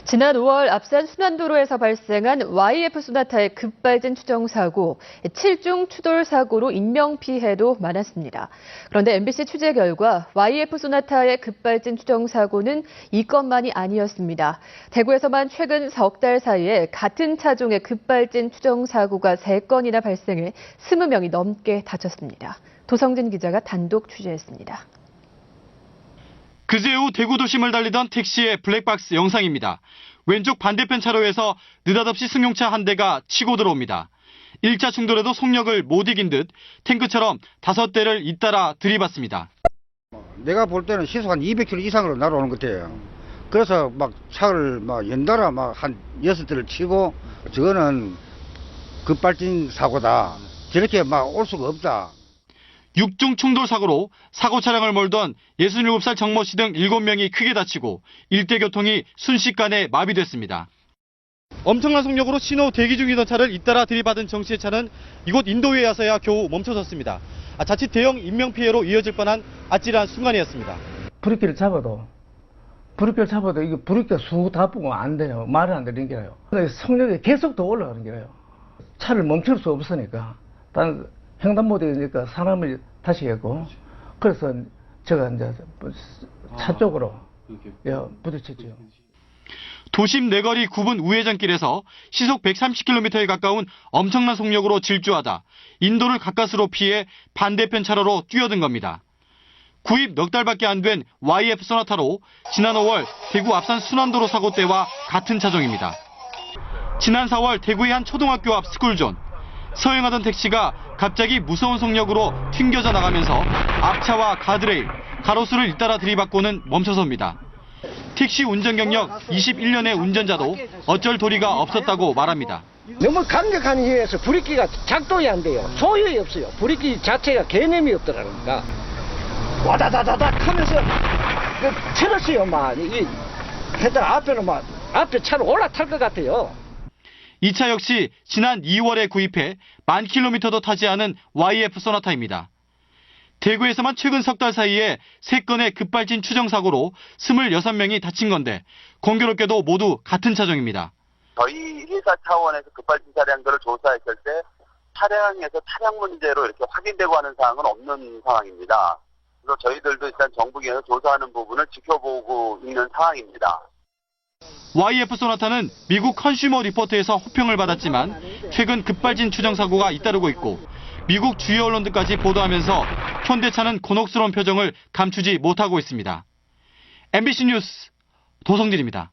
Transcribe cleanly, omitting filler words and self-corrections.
지난 5월 앞산 순환도로에서 발생한 YF 소나타의 급발진 추정 사고, 7중 추돌 사고로 인명피해도 많았습니다. 그런데 MBC 취재 결과 YF 소나타의 급발진 추정 사고는 이 건만이 아니었습니다. 대구에서만 최근 석 달 사이에 같은 차종의 급발진 추정 사고가 3건이나 발생해 20명이 넘게 다쳤습니다. 도성진 기자가 단독 취재했습니다. 그제 오후 대구 도심을 달리던 택시의 블랙박스 영상입니다. 왼쪽 반대편 차로에서 느닷없이 승용차 한 대가 치고 들어옵니다. 1차 충돌에도 속력을 못 이긴 듯 탱크처럼 5대를 잇따라 들이받습니다. 내가 볼 때는 시속 한 200km 이상으로 날아오는 것 같아요. 그래서 막 차를 막 연달아 막 한 6대를 치고 저거는 급발진 사고다. 저렇게 막 올 수가 없다. 6중 충돌 사고로 사고 차량을 몰던 67살 정모 씨 등 7명이 크게 다치고 일대 교통이 순식간에 마비됐습니다. 엄청난 속력으로 신호 대기 중이던 차를 잇따라 들이받은 정 씨의 차는 이곳 인도위에 와서야 겨우 멈춰섰습니다. 자칫 대형 인명피해로 이어질 뻔한 아찔한 순간이었습니다. 브레이크를 잡아도 이게 브레이크가 쑥 닫히고 안 돼요. 말이 안 되는 게요. 속력이 계속 더 올라가는 거예요. 차를 멈출 수 없으니까. 단 횡단보도니까 사람을 다시 했고, 그래서 제가 이제 차 쪽으로 부딪혔죠. 도심 내거리 9분 우회전길에서 시속 130km에 가까운 엄청난 속력으로 질주하다 인도를 가까스로 피해 반대편 차로로 뛰어든 겁니다. 구입 넉 달밖에 안 된 YF 소나타로 지난 5월 대구 앞산 순환도로 사고 때와 같은 차종입니다. 지난 4월 대구의 한 초등학교 앞 스쿨존. 서행하던 택시가 갑자기 무서운 속력으로 튕겨져 나가면서 앞차와 가드레일, 가로수를 잇따라 들이받고는 멈춰섭니다. 택시 운전 경력 21년의 운전자도 어쩔 도리가 없었다고 말합니다. 너무 강력한 이유에서 브레이크가 작동이 안 돼요. 소용이 없어요. 브레이크 자체가 개념이 없더라니까. 와다다다닥 하면서 틀었어요. 막 게다가 앞에는 막 앞에 차로 올라탈 것 같아요. 이 차 역시 지난 2월에 구입해 10,000km도 타지 않은 YF 소나타입니다. 대구에서만 최근 석 달 사이에 3건의 급발진 추정 사고로 26명이 다친 건데 공교롭게도 모두 같은 차종입니다. 저희 회사 차원에서 급발진 차량들을 조사했을 때 차량에서 차량 문제로 이렇게 확인되고 하는 사항은 없는 상황입니다. 그래서 저희들도 일단 정부에서 조사하는 부분을 지켜보고 있는 상황입니다. YF 소나타는 미국 컨슈머 리포트에서 호평을 받았지만 최근 급발진 추정 사고가 잇따르고 있고 미국 주요 언론들까지 보도하면서 현대차는 곤혹스러운 표정을 감추지 못하고 있습니다. MBC 뉴스 도성진입니다.